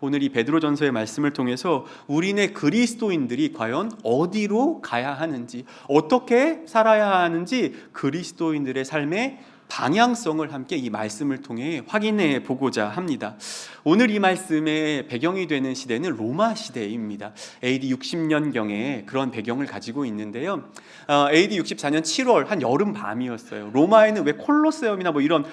오늘 이 베드로전서의 말씀을 통해서 우리네 그리스도인들이 과연 어디로 가야 하는지, 어떻게 살아야 하는지 그리스도인들의 삶의 방향성을 함께 이 말씀을 통해 확인해 보고자 합니다. 오늘 이 말씀의 배경이 되는 시대는 로마 시대입니다. AD 60년경에 그런 배경을 가지고 있는데요. AD 64년 7월 한 여름 밤이었어요. 로마에는 왜 콜로세움이나 뭐 이런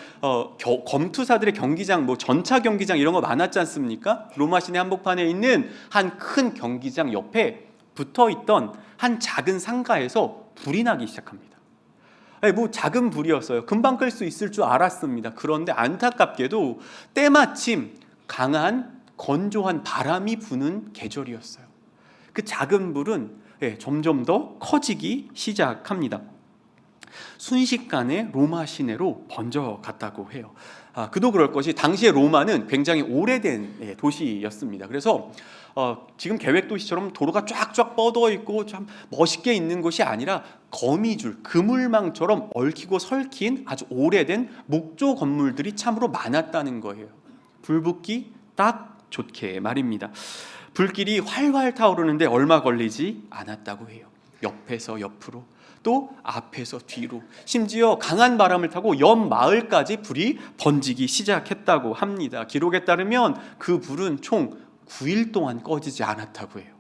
검투사들의 경기장, 뭐 전차 경기장 이런 거 많았지 않습니까? 로마 시내 한복판에 있는 한 큰 경기장 옆에 붙어 있던 한 작은 상가에서 불이 나기 시작합니다. 뭐 작은 불이었어요. 금방 끌 수 있을 줄 알았습니다. 그런데 안타깝게도 때마침 강한 건조한 바람이 부는 계절이었어요. 그 작은 불은 점점 더 커지기 시작합니다. 순식간에 로마 시내로 번져갔다고 해요. 그도 그럴 것이 당시에 로마는 굉장히 오래된 도시였습니다. 그래서 지금 계획도시처럼 도로가 쫙쫙 뻗어 있고 참 멋있게 있는 곳이 아니라 거미줄, 그물망처럼 얽히고 설킨 아주 오래된 목조 건물들이 참으로 많았다는 거예요. 불붙기 딱 좋게 말입니다. 불길이 활활 타오르는데 얼마 걸리지 않았다고 해요. 옆에서 옆으로, 또 앞에서 뒤로, 심지어 강한 바람을 타고 옆 마을까지 불이 번지기 시작했다고 합니다. 기록에 따르면 그 불은 총 9일 동안 꺼지지 않았다고 해요.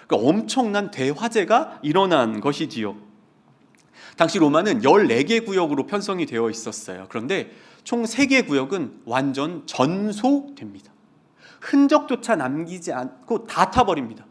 그러니까 엄청난 대화재가 일어난 것이지요. 당시 로마는 14개 구역으로 편성이 되어 있었어요. 그런데 총 3개 구역은 완전 전소됩니다. 흔적조차 남기지 않고 다 타버립니다.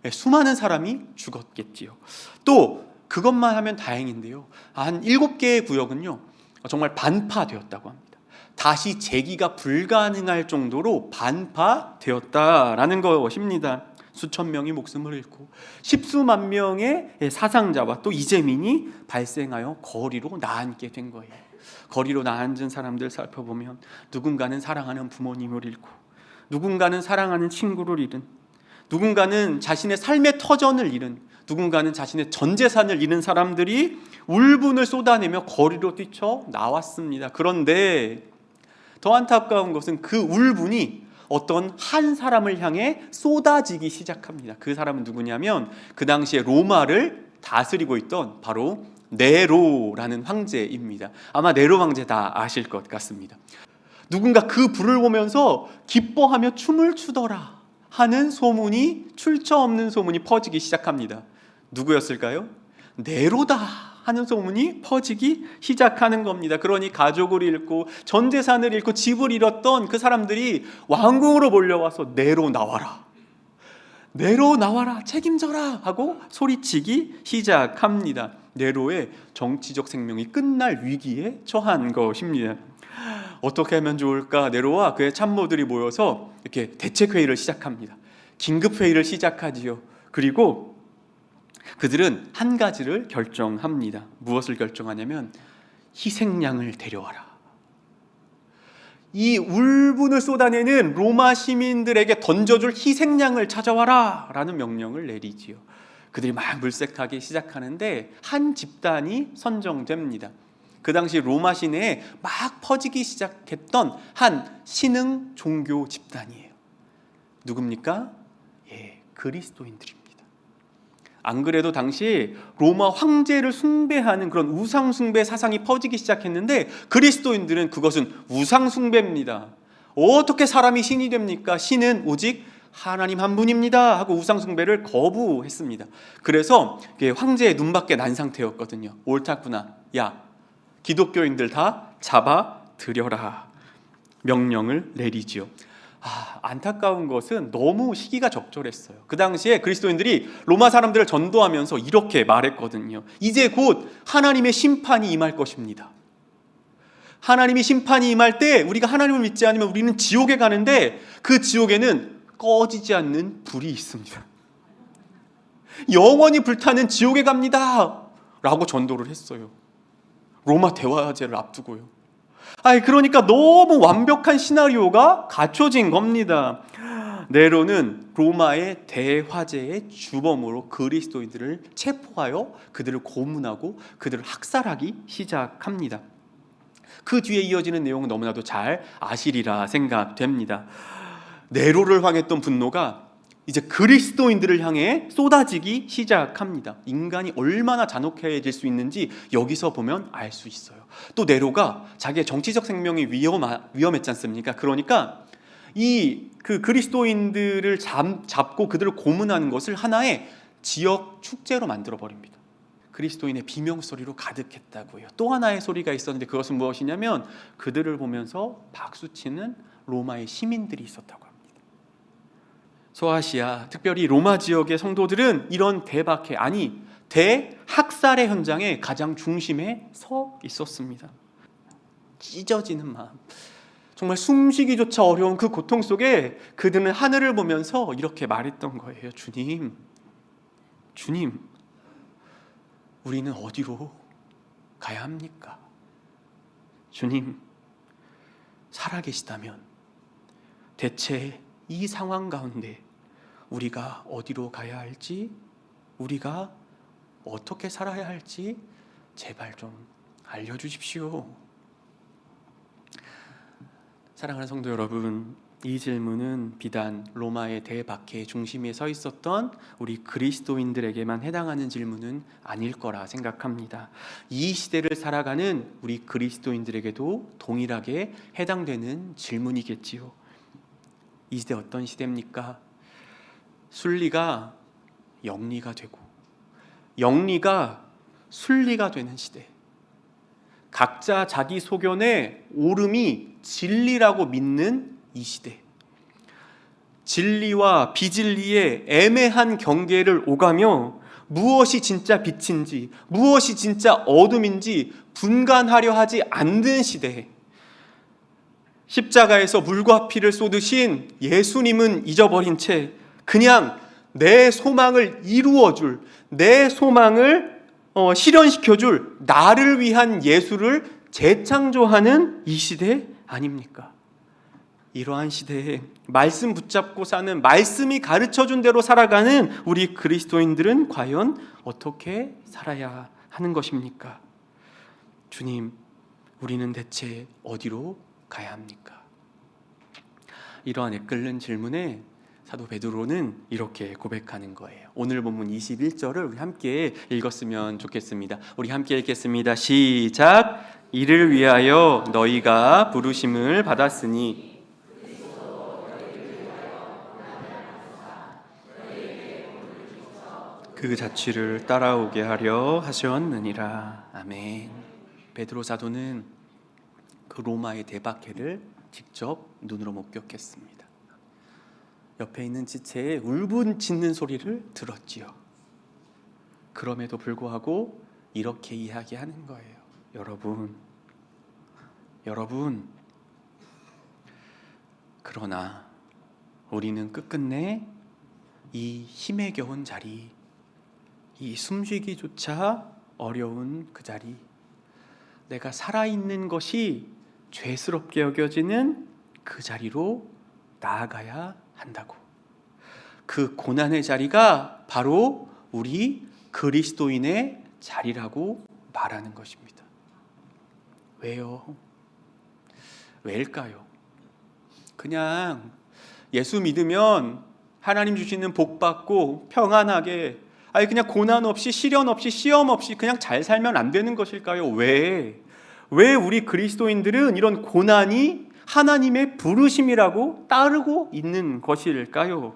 수많은 사람이 죽었겠지요. 또 그것만 하면 다행인데요, 한 7개의 구역은요 정말 반파되었다고 합니다. 다시 재기가 불가능할 정도로 반파되었다라는 것입니다. 수천 명이 목숨을 잃고 십수만 명의 사상자와 또 이재민이 발생하여 거리로 나앉게 된 거예요. 거리로 나앉은 사람들 살펴보면 누군가는 사랑하는 부모님을 잃고, 누군가는 사랑하는 친구를 잃은, 누군가는 자신의 삶의 터전을 잃은, 누군가는 자신의 전 재산을 잃은 사람들이 울분을 쏟아내며 거리로 뛰쳐 나왔습니다. 그런데 더 안타까운 것은 그 울분이 어떤 한 사람을 향해 쏟아지기 시작합니다. 그 사람은 누구냐면 그 당시에 로마를 다스리고 있던 바로 네로라는 황제입니다. 아마 네로 황제 다 아실 것 같습니다. 누군가 그 불을 보면서 기뻐하며 춤을 추더라 하는 소문이, 출처 없는 소문이 퍼지기 시작합니다. 누구였을까요? 네로다 하는 소문이 퍼지기 시작하는 겁니다. 그러니 가족을 잃고 전 재산을 잃고 집을 잃었던 그 사람들이 왕궁으로 몰려와서 네로 나와라, 네로 나와라, 책임져라 하고 소리치기 시작합니다. 네로의 정치적 생명이 끝날 위기에 처한 것입니다. 어떻게 하면 좋을까? 네로와 그의 참모들이 모여서 이렇게 대책회의를 시작합니다. 긴급회의를 시작하지요. 그리고 그들은 한 가지를 결정합니다. 무엇을 결정하냐면 희생양을 데려와라. 이 울분을 쏟아내는 로마 시민들에게 던져줄 희생양을 찾아와라 라는 명령을 내리지요. 그들이 막 물색하기 시작하는데 한 집단이 선정됩니다. 그 당시 로마 시내에 막 퍼지기 시작했던 한 신흥 종교 집단이에요. 누굽니까? 그리스도인들입니다. 안 그래도 당시 로마 황제를 숭배하는 그런 우상 숭배 사상이 퍼지기 시작했는데 그리스도인들은 그것은 우상 숭배입니다. 어떻게 사람이 신이 됩니까? 신은 오직 하나님 한 분입니다 하고 우상 숭배를 거부했습니다. 그래서 황제의 눈밖에 난 상태였거든요. 옳다구나, 야 기독교인들 다 잡아들여라 명령을 내리지요. 안타까운 것은 너무 시기가 적절했어요. 그 당시에 그리스도인들이 로마 사람들을 전도하면서 이렇게 말했거든요. 이제 곧 하나님의 심판이 임할 것입니다. 하나님이 심판이 임할 때 우리가 하나님을 믿지 않으면 우리는 지옥에 가는데 그 지옥에는 꺼지지 않는 불이 있습니다. 영원히 불타는 지옥에 갑니다 라고 전도를 했어요. 로마 대화제를 앞두고요. 그러니까 너무 완벽한 시나리오가 갖춰진 겁니다. 네로는 로마의 대화제의 주범으로 그리스도인들을 체포하여 그들을 고문하고 그들을 학살하기 시작합니다. 그 뒤에 이어지는 내용은 너무나도 잘 아시리라 생각됩니다. 네로를 향했던 분노가 이제 그리스도인들을 향해 쏟아지기 시작합니다. 인간이 얼마나 잔혹해질 수 있는지 여기서 보면 알 수 있어요. 또 네로가 자기의 정치적 생명이 위험했지 않습니까? 그러니까 그 그리스도인들을 잡고 그들을 고문하는 것을 하나의 지역 축제로 만들어 버립니다. 그리스도인의 비명소리로 가득했다고 해요. 또 하나의 소리가 있었는데 그것은 무엇이냐면 그들을 보면서 박수치는 로마의 시민들이 있었다고 합니다. 소아시아, 특별히 로마 지역의 성도들은 이런 대학살의 현장의 가장 중심에 서 있었습니다. 찢어지는 마음, 정말 숨쉬기조차 어려운 그 고통 속에 그들은 하늘을 보면서 이렇게 말했던 거예요. 주님, 우리는 어디로 가야 합니까? 주님, 살아계시다면 대체 이 상황 가운데 우리가 어디로 가야 할지, 우리가 어떻게 살아야 할지 제발 좀 알려주십시오. 사랑하는 성도 여러분, 이 질문은 비단 로마의 대박해 중심에 서 있었던 우리 그리스도인들에게만 해당하는 질문은 아닐 거라 생각합니다. 이 시대를 살아가는 우리 그리스도인들에게도 동일하게 해당되는 질문이겠지요. 이 시대 어떤 시대입니까? 순리가 영리가 되고 영리가 순리가 되는 시대. 각자 자기 소견의 옳음이 진리라고 믿는 이 시대. 진리와 비진리의 애매한 경계를 오가며 무엇이 진짜 빛인지 무엇이 진짜 어둠인지 분간하려 하지 않는 시대. 십자가에서 물과 피를 쏟으신 예수님은 잊어버린 채 그냥 내 소망을 이루어줄, 내 소망을 실현시켜줄 나를 위한 예수를 재창조하는 이 시대 아닙니까? 이러한 시대에 말씀 붙잡고 사는, 말씀이 가르쳐준 대로 살아가는 우리 그리스도인들은 과연 어떻게 살아야 하는 것입니까? 주님, 우리는 대체 어디로 가야 합니까? 이러한 애끓는 질문에 사도 베드로는 이렇게 고백하는 거예요. 오늘 본문 21절을 우리 함께 읽었으면 좋겠습니다. 우리 함께 읽겠습니다. 시작. 이를 위하여 너희가 부르심을 받았으니 그 자취를 따라오게 하려 하셨느니라. 아멘. 베드로 사도는 그 로마의 대박해를 직접 눈으로 목격했습니다. 옆에 있는 지체의 울분짖는 소리를 들었지요. 그럼에도 불구하고 이렇게 이야기하는 거예요. 여러분, 그러나 우리는 끝끝내 이 힘에 겨운 자리, 이 숨쉬기조차 어려운 그 자리, 내가 살아있는 것이 죄스럽게 여겨지는 그 자리로 나아가야 한다고. 그 고난의 자리가 바로 우리 그리스도인의 자리라고 말하는 것입니다. 왜요? 왜일까요? 그냥 예수 믿으면 하나님 주시는 복 받고 평안하게, 그냥 고난 없이 시련 없이 시험 없이 그냥 잘 살면 안 되는 것일까요? 왜 우리 그리스도인들은 이런 고난이 하나님의 부르심이라고 따르고 있는 것일까요?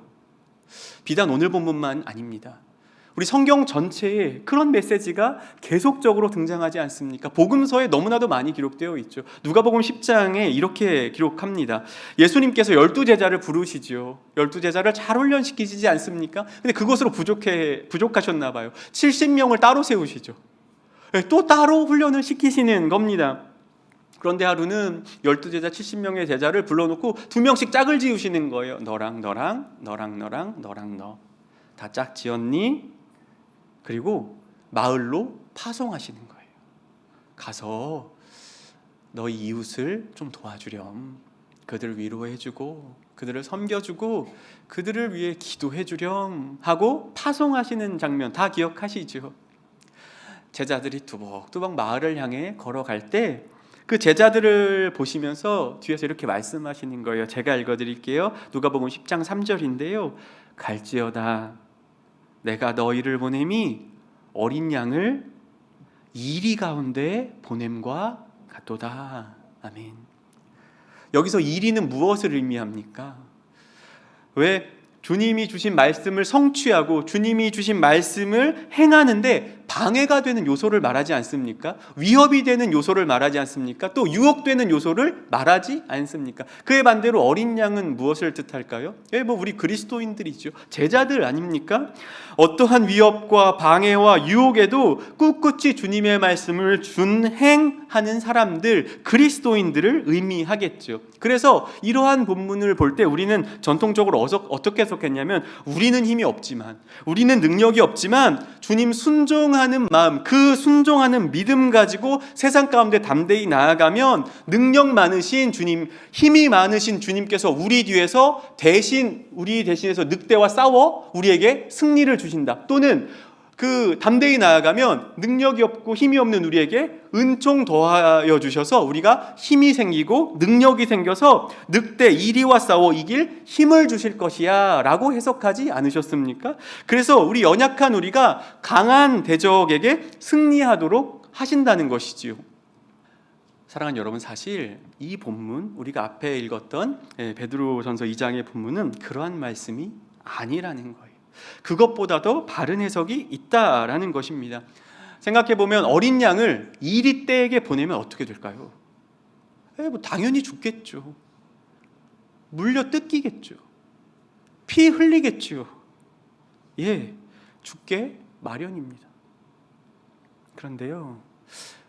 비단 오늘 본문만 아닙니다. 우리 성경 전체에 그런 메시지가 계속적으로 등장하지 않습니까? 복음서에 너무나도 많이 기록되어 있죠. 누가복음 10장에 이렇게 기록합니다. 예수님께서 12제자를 부르시죠. 12제자를 잘 훈련시키시지 않습니까? 근데 그것으로 부족하셨나 봐요. 70명을 따로 세우시죠. 또 따로 훈련을 시키시는 겁니다. 그런데 하루는 12제자 70명의 제자를 불러놓고 2명씩 짝을 지으시는 거예요. 너랑 너. 다 짝 지었니? 그리고 마을로 파송하시는 거예요. 가서 너희 이웃을 좀 도와주렴. 그들을 위로해주고 그들을 섬겨주고 그들을 위해 기도해주렴 하고 파송하시는 장면 다 기억하시죠? 제자들이 뚜벅뚜벅 마을을 향해 걸어갈 때 그 제자들을 보시면서 뒤에서 이렇게 말씀하시는 거예요. 제가 읽어드릴게요. 누가복음 10장 3절인데요. 갈지어다 내가 너희를 보냄이 어린 양을 이리 가운데 보냄과 같도다. 아멘. 여기서 이리는 무엇을 의미합니까? 왜 주님이 주신 말씀을 성취하고 주님이 주신 말씀을 행하는데 방해가 되는 요소를 말하지 않습니까? 위협이 되는 요소를 말하지 않습니까? 또 유혹되는 요소를 말하지 않습니까? 그에 반대로 어린 양은 무엇을 뜻할까요? 우리 그리스도인들이죠. 제자들 아닙니까? 어떠한 위협과 방해와 유혹에도 꿋꿋이 주님의 말씀을 준행하는 사람들, 그리스도인들을 의미하겠죠. 그래서 이러한 본문을 볼 때 우리는 전통적으로 어떻게 해석했냐면, 우리는 힘이 없지만, 우리는 능력이 없지만 주님 순종하는 마음, 그 순종하는 믿음 가지고 세상 가운데 담대히 나아가면 능력 많으신 주님, 힘이 많으신 주님께서 우리 뒤에서 우리 대신해서 늑대와 싸워 우리에게 승리를 주신다. 또는 그 담대히 나아가면 능력이 없고 힘이 없는 우리에게 은총 더하여 주셔서 우리가 힘이 생기고 능력이 생겨서 늑대 이리와 싸워 이길 힘을 주실 것이야 라고 해석하지 않으셨습니까? 그래서 우리 연약한 우리가 강한 대적에게 승리하도록 하신다는 것이지요. 사랑하는 여러분, 사실 이 본문, 우리가 앞에 읽었던 베드로전서 2장의 본문은 그러한 말씀이 아니라는 거예요. 그것보다도 바른 해석이 있다라는 것입니다. 생각해보면 어린 양을 이리 떼에게 보내면 어떻게 될까요? 당연히 죽겠죠. 물려 뜯기겠죠. 피 흘리겠죠. 죽게 마련입니다. 그런데요,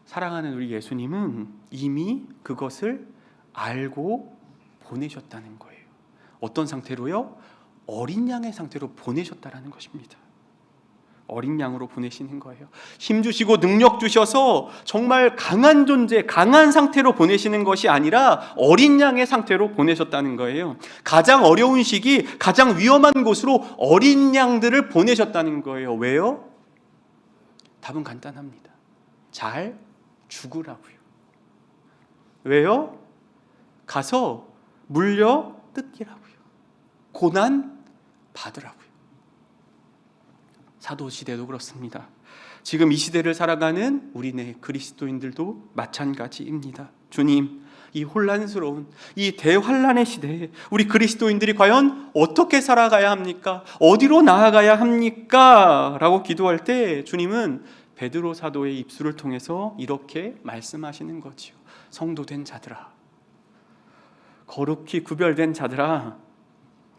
사랑하는 우리 예수님은 이미 그것을 알고 보내셨다는 거예요. 어떤 상태로요? 어린 양의 상태로 보내셨다라는 것입니다. 어린 양으로 보내시는 거예요. 힘 주시고 능력 주셔서 정말 강한 존재, 강한 상태로 보내시는 것이 아니라 어린 양의 상태로 보내셨다는 거예요. 가장 어려운 시기, 가장 위험한 곳으로 어린 양들을 보내셨다는 거예요. 왜요? 답은 간단합니다. 잘 죽으라고요. 왜요? 가서 물려 뜯기라고요. 고난 받으라고요. 사도시대도 그렇습니다. 지금 이 시대를 살아가는 우리네 그리스도인들도 마찬가지입니다. 주님, 이 혼란스러운 이 대환란의 시대에 우리 그리스도인들이 과연 어떻게 살아가야 합니까? 어디로 나아가야 합니까? 라고 기도할 때 주님은 베드로 사도의 입술을 통해서 이렇게 말씀하시는 거지요. 성도된 자들아, 거룩히 구별된 자들아,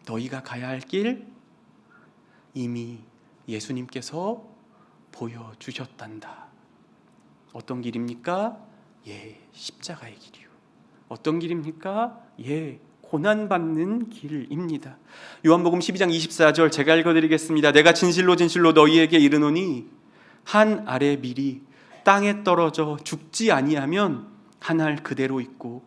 너희가 가야 할 길 이미 예수님께서 보여주셨단다. 어떤 길입니까? 십자가의 길이요. 어떤 길입니까? 고난받는 길입니다. 요한복음 12장 24절 제가 읽어드리겠습니다. 내가 진실로 진실로 너희에게 이르노니 한 알의 밀이 땅에 떨어져 죽지 아니하면 한 알 그대로 있고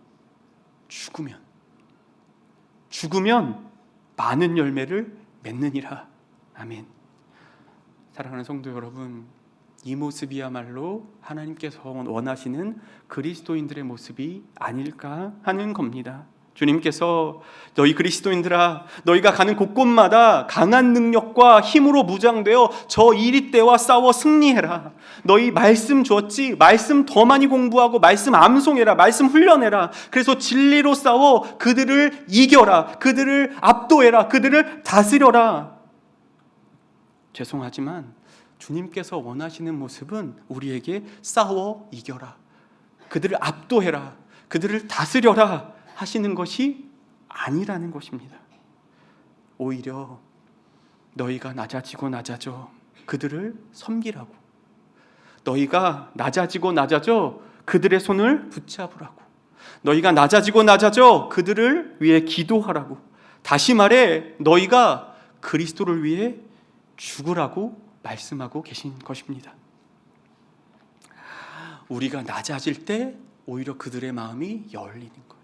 죽으면 많은 열매를 맺느니라. 아멘. 사랑하는 성도 여러분, 이 모습이야말로 하나님께서 원하시는 그리스도인들의 모습이 아닐까 하는 겁니다. 주님께서 너희 그리스도인들아, 너희가 가는 곳곳마다 강한 능력과 힘으로 무장되어 저 이리 때와 싸워 승리해라. 너희 말씀 주었지? 말씀 더 많이 공부하고 말씀 암송해라. 말씀 훈련해라. 그래서 진리로 싸워 그들을 이겨라. 그들을 압도해라. 그들을 다스려라. 죄송하지만 주님께서 원하시는 모습은 우리에게 싸워 이겨라. 그들을 압도해라. 그들을 다스려라. 하시는 것이 아니라는 것입니다. 오히려 너희가 낮아져 그들을 섬기라고, 너희가 낮아져 그들의 손을 붙잡으라고, 너희가 낮아져 그들을 위해 기도하라고, 다시 말해 너희가 그리스도를 위해 죽으라고 말씀하고 계신 것입니다. 우리가 낮아질 때 오히려 그들의 마음이 열리는 거예요.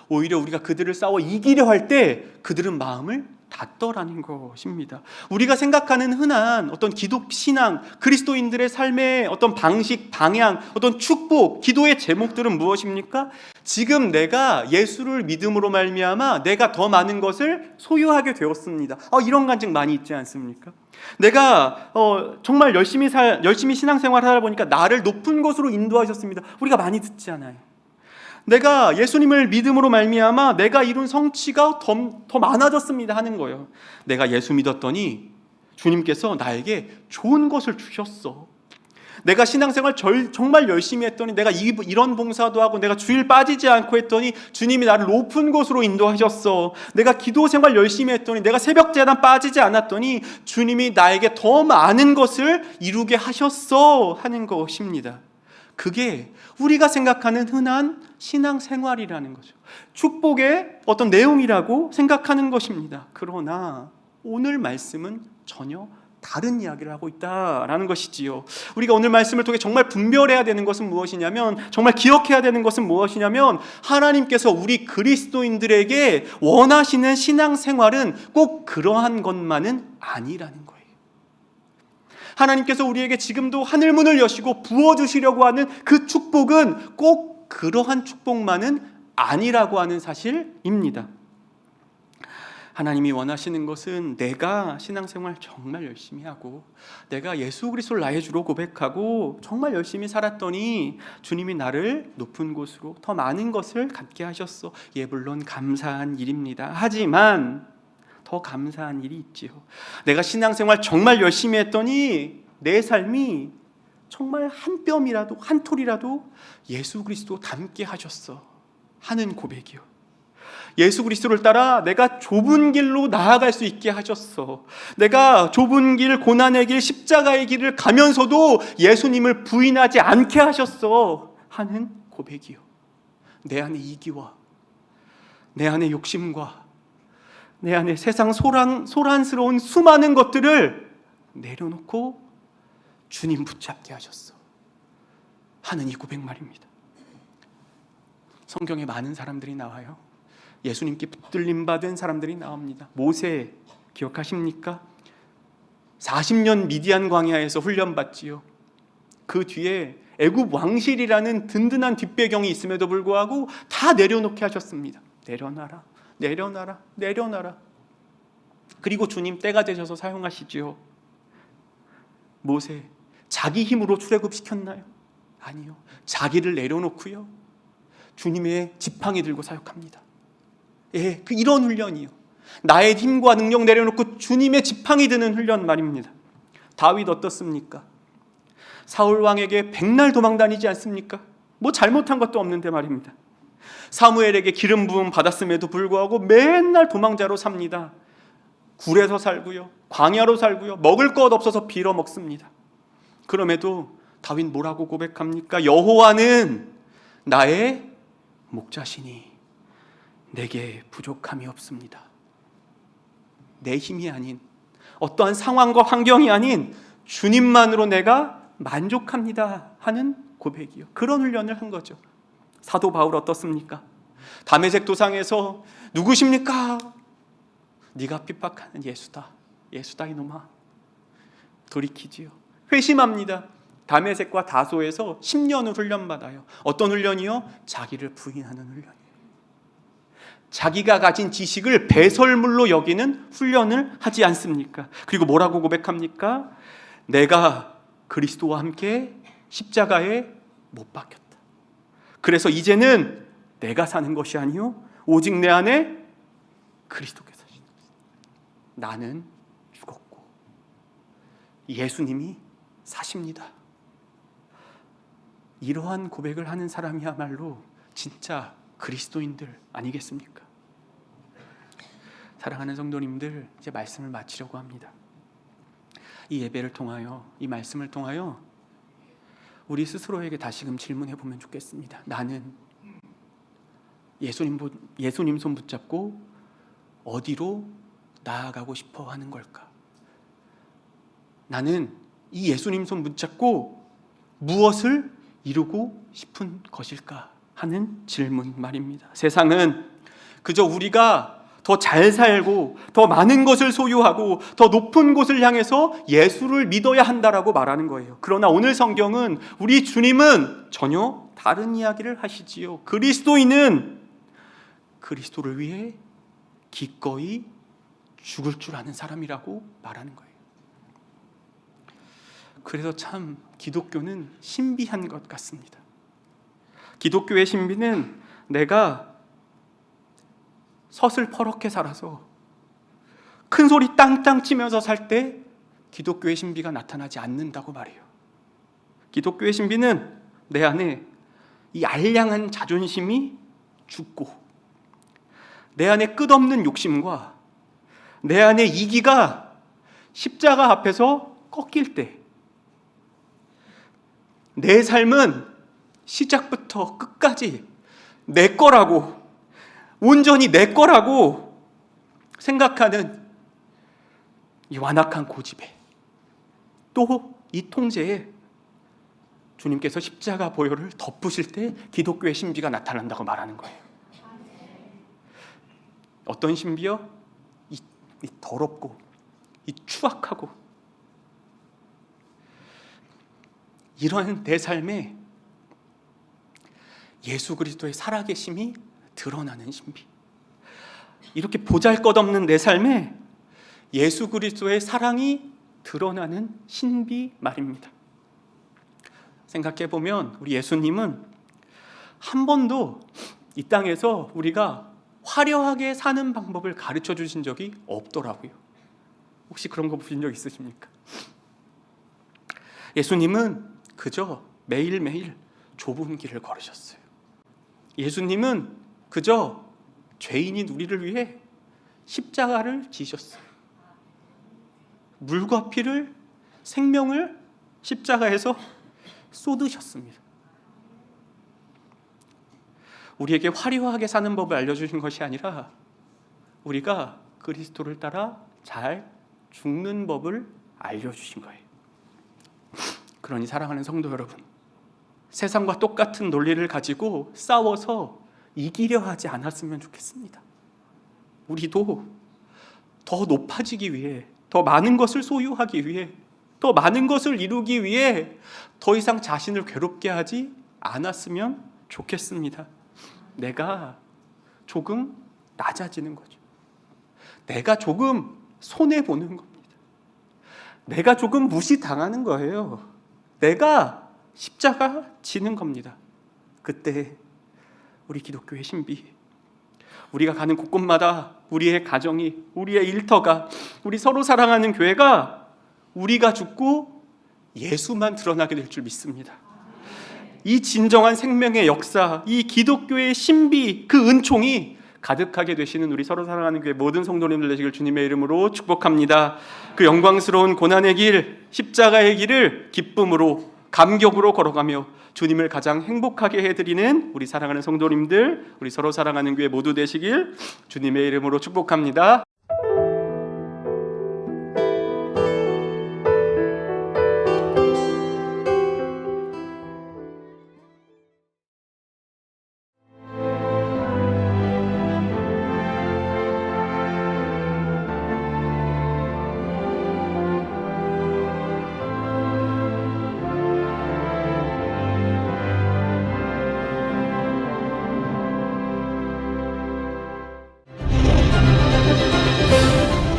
오히려 우리가 그들을 싸워 이기려 할 때 그들은 마음을 닫더라는 것입니다. 우리가 생각하는 흔한 어떤 기독 신앙, 그리스도인들의 삶의 어떤 방식, 방향, 어떤 축복, 기도의 제목들은 무엇입니까? 지금 내가 예수를 믿음으로 말미암아 내가 더 많은 것을 소유하게 되었습니다. 이런 간증 많이 있지 않습니까? 내가 정말 열심히 신앙생활을 하다 보니까 나를 높은 곳으로 인도하셨습니다. 우리가 많이 듣지 않아요? 내가 예수님을 믿음으로 말미암아 내가 이룬 성취가 더 많아졌습니다 하는 거예요. 내가 예수 믿었더니 주님께서 나에게 좋은 것을 주셨어. 내가 신앙생활 정말 열심히 했더니 내가 이런 봉사도 하고 내가 주일 빠지지 않고 했더니 주님이 나를 높은 곳으로 인도하셨어. 내가 기도생활 열심히 했더니 내가 새벽제단 빠지지 않았더니 주님이 나에게 더 많은 것을 이루게 하셨어 하는 것입니다. 그게 우리가 생각하는 흔한 신앙생활이라는 거죠. 축복의 어떤 내용이라고 생각하는 것입니다. 그러나 오늘 말씀은 전혀 다른 이야기를 하고 있다라는 것이지요. 우리가 오늘 말씀을 통해 정말 분별해야 되는 것은 무엇이냐면, 정말 기억해야 되는 것은 무엇이냐면, 하나님께서 우리 그리스도인들에게 원하시는 신앙생활은 꼭 그러한 것만은 아니라는 거예요. 하나님께서 우리에게 지금도 하늘문을 여시고 부어주시려고 하는 그 축복은 꼭 그러한 축복만은 아니라고 하는 사실입니다. 하나님이 원하시는 것은 내가 신앙생활 정말 열심히 하고 내가 예수 그리스도를 나의 주로 고백하고 정말 열심히 살았더니 주님이 나를 높은 곳으로 더 많은 것을 갖게 하셨어. 물론 감사한 일입니다. 하지만 더 감사한 일이 있지요. 내가 신앙생활 정말 열심히 했더니 내 삶이 정말 한 뼘이라도 한 톨이라도 예수 그리스도 닮게 하셨어 하는 고백이요. 예수 그리스도를 따라 내가 좁은 길로 나아갈 수 있게 하셨어. 내가 좁은 길, 고난의 길, 십자가의 길을 가면서도 예수님을 부인하지 않게 하셨어 하는 고백이요. 내 안의 이기와 내 안의 욕심과 내 안에 세상 소란스러운 수많은 것들을 내려놓고 주님 붙잡게 하셨어 하는 이 고백 말입니다. 성경에 많은 사람들이 나와요. 예수님께 붙들림 받은 사람들이 나옵니다. 모세 기억하십니까? 40년 미디안 광야에서 훈련받지요. 그 뒤에 애굽 왕실이라는 든든한 뒷배경이 있음에도 불구하고 다 내려놓게 하셨습니다. 내려놔라, 내려놔라, 내려놔라. 그리고 주님 때가 되셔서 사용하시지요. 모세 자기 힘으로 출애굽시켰나요? 아니요. 자기를 내려놓고요 주님의 지팡이 들고 사역합니다. 이런 훈련이요. 나의 힘과 능력 내려놓고 주님의 지팡이 드는 훈련 말입니다. 다윗 어떻습니까? 사울 왕에게 백날 도망다니지 않습니까? 뭐 잘못한 것도 없는데 말입니다. 사무엘에게 기름 부음 받았음에도 불구하고 맨날 도망자로 삽니다. 굴에서 살고요, 광야로 살고요, 먹을 것 없어서 빌어 먹습니다. 그럼에도 다윗 뭐라고 고백합니까? 여호와는 나의 목자시니 내게 부족함이 없습니다. 내 힘이 아닌, 어떠한 상황과 환경이 아닌 주님만으로 내가 만족합니다 하는 고백이요. 그런 훈련을 한 거죠. 사도 바울 어떻습니까? 다메섹 도상에서 누구십니까? 네가 핍박하는 예수다. 예수다 이놈아. 돌이키지요. 회심합니다. 다메섹과 다소에서 10년을 훈련받아요. 어떤 훈련이요? 자기를 부인하는 훈련이에요. 자기가 가진 지식을 배설물로 여기는 훈련을 하지 않습니까? 그리고 뭐라고 고백합니까? 내가 그리스도와 함께 십자가에 못 박혔다. 그래서 이제는 내가 사는 것이 아니요 오직 내 안에 그리스도께서 사시는 것이다. 나는 죽었고 예수님이 사십니다. 이러한 고백을 하는 사람이야말로 진짜 그리스도인들 아니겠습니까? 사랑하는 성도님들, 이제 말씀을 마치려고 합니다. 이 예배를 통하여, 이 말씀을 통하여 우리 스스로에게 다시금 질문해 보면 좋겠습니다. 나는 예수님 손 붙잡고 어디로 나아가고 싶어 하는 걸까? 나는 이 예수님 손 붙잡고 무엇을 이루고 싶은 것일까 하는 질문 말입니다. 세상은 그저 우리가 더 잘 살고 더 많은 것을 소유하고 더 높은 곳을 향해서 예수를 믿어야 한다라고 말하는 거예요. 그러나 오늘 성경은 우리 주님은 전혀 다른 이야기를 하시지요. 그리스도인은 그리스도를 위해 기꺼이 죽을 줄 아는 사람이라고 말하는 거예요. 그래서 참 기독교는 신비한 것 같습니다. 기독교의 신비는 내가 서슬퍼렇게 살아서 큰 소리 땅땅 치면서 살 때 기독교의 신비가 나타나지 않는다고 말해요. 기독교의 신비는 내 안에 이 알량한 자존심이 죽고 내 안에 끝없는 욕심과 내 안에 이기가 십자가 앞에서 꺾일 때 내 삶은 시작부터 끝까지 내 거라고, 온전히 내 거라고 생각하는 이 완악한 고집에, 또 이 통제에 주님께서 십자가 보혈을 덮으실 때 기독교의 신비가 나타난다고 말하는 거예요. 어떤 신비요? 이 더럽고 이 추악하고 이런 내 삶에 예수 그리스도의 살아계심이 드러나는 신비. 이렇게 보잘것없는 내 삶에 예수 그리스도의 사랑이 드러나는 신비 말입니다. 생각해보면 우리 예수님은 한 번도 이 땅에서 우리가 화려하게 사는 방법을 가르쳐 주신 적이 없더라고요. 혹시 그런 거 보신 적 있으십니까? 예수님은 그저 매일매일 좁은 길을 걸으셨어요. 예수님은 그저 죄인인 우리를 위해 십자가를 지셨어요. 물과 피를, 생명을 십자가에서 쏟으셨습니다. 우리에게 화려하게 사는 법을 알려주신 것이 아니라 우리가 그리스도를 따라 잘 죽는 법을 알려주신 거예요. 그러니 사랑하는 성도 여러분, 세상과 똑같은 논리를 가지고 싸워서 이기려 하지 않았으면 좋겠습니다. 우리도 더 높아지기 위해, 더 많은 것을 소유하기 위해, 더 많은 것을 이루기 위해 더 이상 자신을 괴롭게 하지 않았으면 좋겠습니다. 내가 조금 낮아지는 거죠. 내가 조금 손해보는 겁니다. 내가 조금 무시당하는 거예요. 내가 십자가 지는 겁니다. 그때 우리 기독교의 신비, 우리가 가는 곳곳마다 우리의 가정이, 우리의 일터가, 우리 서로 사랑하는 교회가 우리가 죽고 예수만 드러나게 될 줄 믿습니다. 이 진정한 생명의 역사, 이 기독교의 신비, 그 은총이 가득하게 되시는 우리 서로 사랑하는 교회 모든 성도님들 되시길 주님의 이름으로 축복합니다. 그 영광스러운 고난의 길, 십자가의 길을 기쁨으로, 감격으로 걸어가며 주님을 가장 행복하게 해드리는 우리 사랑하는 성도님들, 우리 서로 사랑하는 교회 모두 되시길 주님의 이름으로 축복합니다.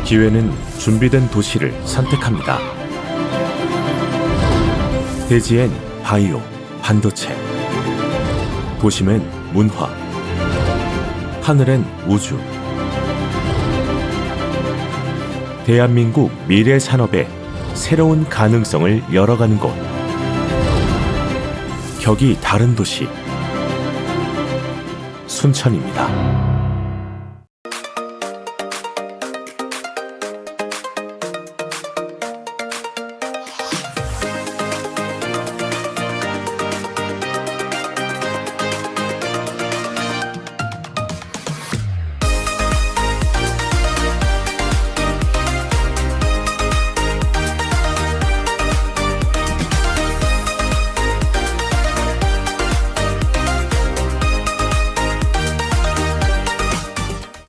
기회는 준비된 도시를 선택합니다. 대지엔 바이오, 반도체, 도심엔 문화, 하늘엔 우주. 대한민국 미래 산업의 새로운 가능성을 열어가는 곳. 격이 다른 도시, 순천입니다.